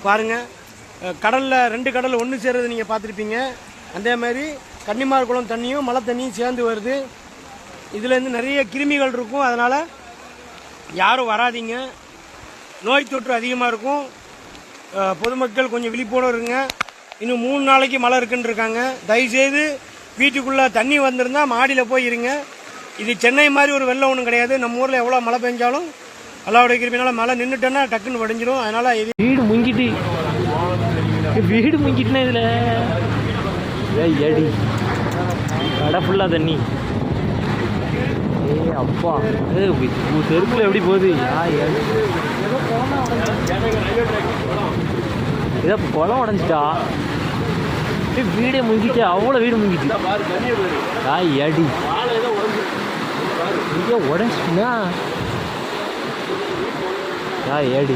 பாருங்கள், கடலில் 2 கடல் ஒன்று சேர்றது நீங்கள் பார்த்துருப்பீங்க. அதே மாதிரி கன்னிமார் குளம் தண்ணியும் மழை தண்ணியும் சேர்ந்து வருது. இதுலேருந்து நிறைய கிருமிகள் இருக்கும். அதனால் யாரும் வராதிங்க. நோய் தொற்று அதிகமாக இருக்கும். பொதுமக்கள் கொஞ்சம் விழிப்போடு இருங்க. இன்னும் 3 நாளைக்கு மழை இருக்குன்னு இருக்காங்க. தயவுசெய்து வீட்டுக்குள்ளே தண்ணி வந்திருந்தால் மாடியில் போய் இருங்க. இது சென்னை மாதிரி ஒரு வெள்ளம் ஒன்றும் கிடையாது. நம்ம ஊரில் எவ்வளோ மழை பெஞ்சாலும் அல்லாவுடைய கிருமினால மழை நின்றுட்டேன்னா டக்குன்னு வடிஞ்சிடும். அதனால் வீடு முங்கிட்டுனா இதில் அடி கடை ஃபுல்லாக தண்ணி. அப்பா தெருக்குள்ள எப்படி போகுது? ஏதோ குளம் உடஞ்சிட்டா வீடே முங்கிட்டு, அவ்வளோ வீடு முங்கிட்டு. அடி உடஞ்சிட்டுனா ஏடி